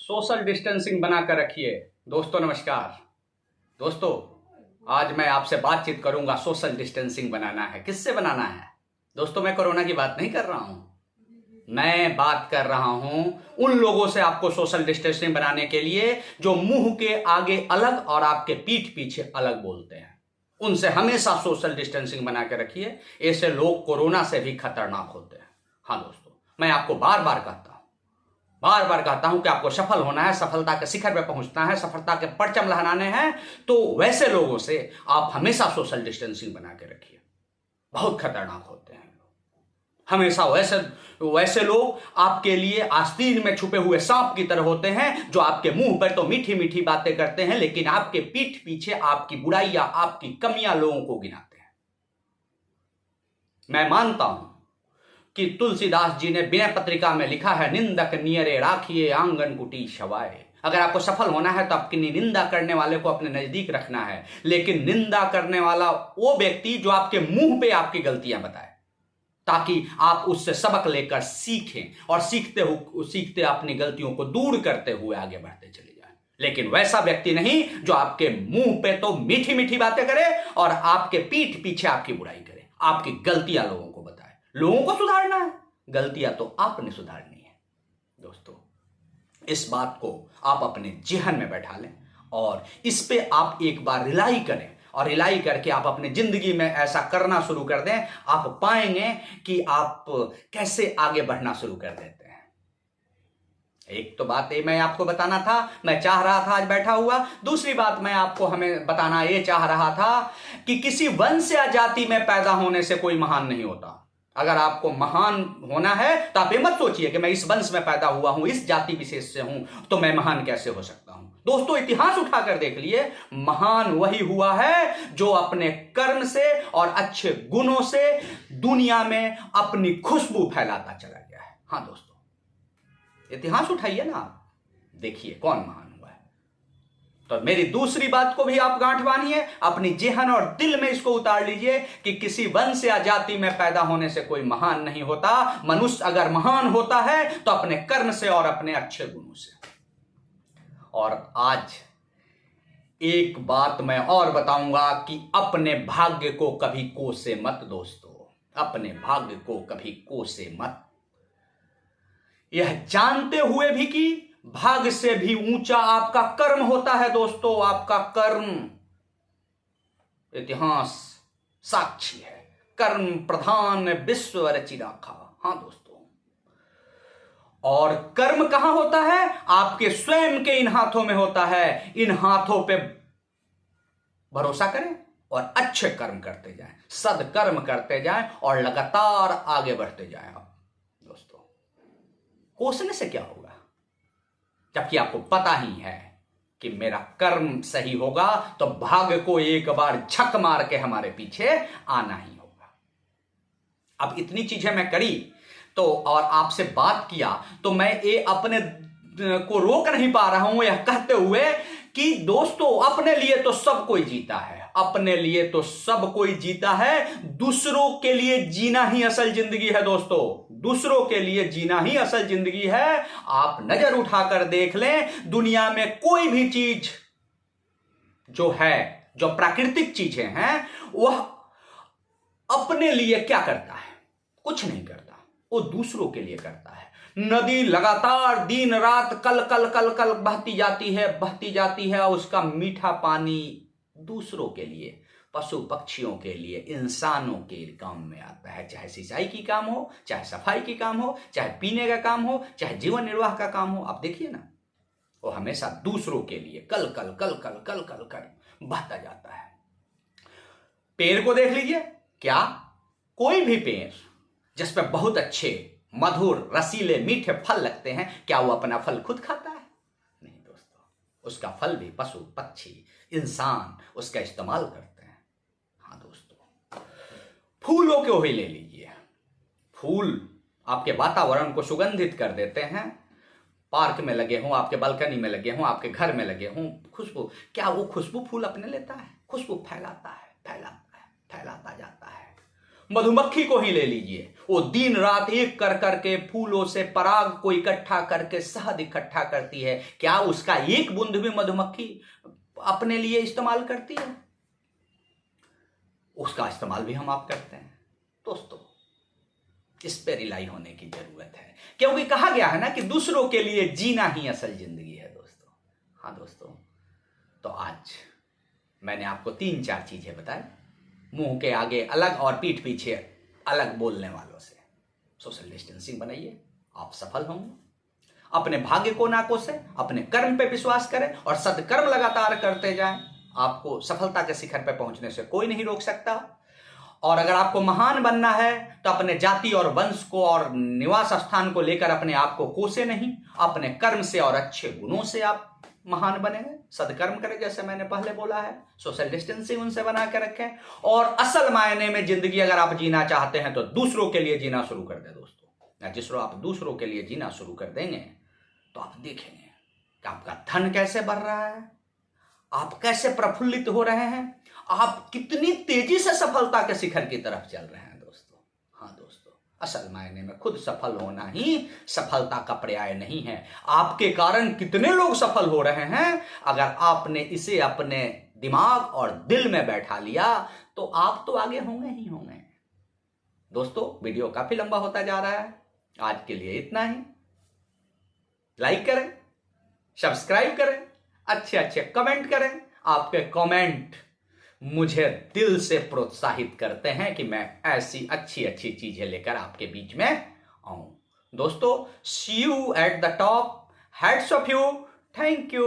Social distancing बनाकर रखिए। दोस्तों नमस्कार। दोस्तों आज मैं आपसे बातचीत करूंगा। सोशल डिस्टेंसिंग बनाना है, किससे बनाना है? दोस्तों मैं कोरोना की बात नहीं कर रहा हूं, मैं बात कर रहा हूं उन लोगों से आपको सोशल डिस्टेंसिंग बनाने के लिए जो मुंह के आगे अलग और आपके पीठ पीछे अलग बोलते हैं। उनसे हमेशा सोशल डिस्टेंसिंग बना के रखिए। ऐसे लोग कोरोना से भी खतरनाक होते हैं। हाँ दोस्तों, मैं आपको बार बार कहता हूं कि आपको सफल होना है, सफलता के शिखर पर पहुंचना है, सफलता के परचम लहराने हैं, तो वैसे लोगों से आप हमेशा सोशल डिस्टेंसिंग बना के रखिए। बहुत खतरनाक होते हैं हमेशा वैसे लोग आपके लिए आस्तीन में छुपे हुए सांप की तरह होते हैं, जो आपके मुंह पर तो मीठी मीठी बातें करते हैं, लेकिन आपके पीठ पीछे आपकी बुराइयां, आपकी कमियां लोगों को गिनाते हैं। मैं मानता हूं कि तुलसीदास जी ने विनय पत्रिका में लिखा है, निंदक नियरे राखिए आंगन कुटी शवाए। अगर आपको सफल होना है तो आपकी निंदा करने वाले को अपने नजदीक रखना है, लेकिन निंदा करने वाला वो व्यक्ति जो आपके मुंह पे आपकी गलतियां बताए, ताकि आप उससे सबक लेकर सीखें और सीखते अपनी गलतियों को दूर करते हुए आगे बढ़ते चले जाएं। लेकिन वैसा व्यक्ति नहीं जो आपके मुंह पे तो मीठी मीठी बातें करे और आपके पीठ पीछे आपकी बुराई करे, आपकी गलतियां लोगों को बताए। लोगों को सुधारना है, गलतियां तो आपने सुधारनी है। दोस्तों इस बात को आप अपने जेहन में बैठा लें और इस पे आप एक बार रिलाई करें, और रिलाई करके आप अपनी जिंदगी में ऐसा करना शुरू कर दें, आप पाएंगे कि आप कैसे आगे बढ़ना शुरू कर देते हैं। एक तो बात ये मैं आपको बताना था, मैं चाह रहा था आज बैठा हुआ। दूसरी बात मैं आपको हमें बताना ये चाह रहा था कि किसी वंश या जाति में पैदा होने से कोई महान नहीं होता। अगर आपको महान होना है तो आप ये मत सोचिए कि मैं इस वंश में पैदा हुआ हूं, इस जाति विशेष से हूं, तो मैं महान कैसे हो सकता हूं। दोस्तों इतिहास उठाकर देख लिए, महान वही हुआ है जो अपने कर्म से और अच्छे गुणों से दुनिया में अपनी खुशबू फैलाता चला गया है। हाँ दोस्तों इतिहास उठाइए ना, देखिए कौन महान हुआ है। तो मेरी दूसरी बात को भी आप गांठ बांधिए, अपनी जेहन और दिल में इसको उतार लीजिए कि किसी वंश या जाति में पैदा होने से कोई महान नहीं होता। मनुष्य अगर महान होता है तो अपने कर्म से और अपने अच्छे गुणों से। और आज एक बात मैं और बताऊंगा कि अपने भाग्य को कभी कोसे मत दोस्तों, अपने भाग्य को कभी कोसे मत। यह जानते हुए भी कि भाग्य से भी ऊंचा आपका कर्म होता है। दोस्तों आपका कर्म, इतिहास साक्षी है, कर्म प्रधान विश्व रचि राखा। हाँ दोस्तों, और कर्म कहां होता है? आपके स्वयं के इन हाथों में होता है। इन हाथों पे भरोसा करें और अच्छे कर्म करते जाएं, सदकर्म करते जाएं और लगातार आगे बढ़ते जाएं। आप दोस्तों कोसने से क्या होगा, जबकि आपको पता ही है कि मेरा कर्म सही होगा तो भाग्य को एक बार झक मार के हमारे पीछे आना ही होगा। अब इतनी चीजें मैं करी तो और आपसे बात किया तो मैं ये अपने को रोक नहीं पा रहा हूं यह कहते हुए कि दोस्तों अपने लिए तो सब कोई जीता है, अपने लिए तो सब कोई जीता है, दूसरों के लिए जीना ही असल जिंदगी है। दोस्तों दूसरों के लिए जीना ही असल जिंदगी है। आप नजर उठाकर देख लें, दुनिया में कोई भी चीज जो है, जो प्राकृतिक चीजें हैं, वह अपने लिए क्या करता है? कुछ नहीं करता, वो दूसरों के लिए करता है। नदी लगातार दिन रात कल कल कल कल बहती जाती है, उसका मीठा पानी दूसरों के लिए, पशु पक्षियों के लिए, इंसानों के काम में आता है। चाहे सिंचाई की काम हो, चाहे सफाई की काम हो, चाहे पीने का काम हो, चाहे जीवन निर्वाह का काम हो। आप देखिए ना, वो हमेशा दूसरों के लिए कल कल कल कल कल कल कर बहता जाता है। पेड़ को देख लीजिए, क्या कोई भी पेड़ जिस पे बहुत अच्छे मधुर रसीले मीठे फल लगते हैं, क्या वो अपना फल खुद खाता है? नहीं दोस्तों, उसका फल भी पशु पक्षी इंसान उसका इस्तेमाल करते हैं। हाँ दोस्तों, फूलों को ही ले लीजिए, फूल आपके वातावरण को सुगंधित कर देते हैं। पार्क में लगे हों, आपके बालकनी में लगे हों, आपके घर में लगे हों, खुशबू, क्या वो खुशबू फूल अपने लेता है? खुशबू फैलाता है, फैलाता जाता है। मधुमक्खी को ही ले लीजिए, वो दिन रात एक कर करके फूलों से पराग को इकट्ठा करके शहद इकट्ठा करती है। क्या उसका एक बूंद भी मधुमक्खी अपने लिए इस्तेमाल करती है? उसका इस्तेमाल भी हम आप करते हैं। दोस्तों, इस पे रिलाई होने की जरूरत है, क्योंकि कहा गया है ना कि दूसरों के लिए जीना ही असल जिंदगी है दोस्तों। हाँ दोस्तों, तो आज मैंने आपको 3-4 चीजें बताई, मुंह के आगे अलग और पीठ पीछे अलग बोलने वालों से। सोशल डिस्टेंसिंग बनाइए, आप सफल होंगे। अपने भाग्य को ना कोसें, अपने कर्म पे विश्वास करें और सदकर्म लगातार करते जाएं। आपको सफलता के शिखर पे पहुंचने से कोई नहीं रोक सकता। और अगर आपको महान बनना है तो अपने जाति और वंश को और निवास स्थान को लेकर अपने आप को कोसे नहीं, अपने कर्म से और अच्छे गुणों से आप महान बनेंगे। सदकर्म करें, जैसे मैंने पहले बोला है, सोशल डिस्टेंसिंग उनसे बना के रखें, और असल मायने में जिंदगी अगर आप जीना चाहते हैं तो दूसरों के लिए जीना शुरू कर दें दोस्तों। जिस तरह आप दूसरों के लिए जीना शुरू कर देंगे तो आप देखेंगे कि आपका धन कैसे बढ़ रहा है, आप कैसे प्रफुल्लित हो रहे हैं, आप कितनी तेजी से सफलता के शिखर की तरफ चल रहे हैं दोस्तों। हाँ दोस्तों, असल मायने में खुद सफल होना ही सफलता का पर्याय नहीं है। आपके कारण कितने लोग सफल हो रहे हैं, अगर आपने इसे अपने दिमाग और दिल में बैठा लिया तो आप तो आगे होंगे ही होंगे। दोस्तों, वीडियो काफी लंबा होता जा रहा है, आज के लिए इतना ही। लाइक करें, सब्सक्राइब करें, अच्छे अच्छे कमेंट करें। आपके कमेंट मुझे दिल से प्रोत्साहित करते हैं कि मैं ऐसी अच्छी अच्छी चीजें लेकर आपके बीच में आऊं। दोस्तों, see you at the top. Hats off you. Thank you.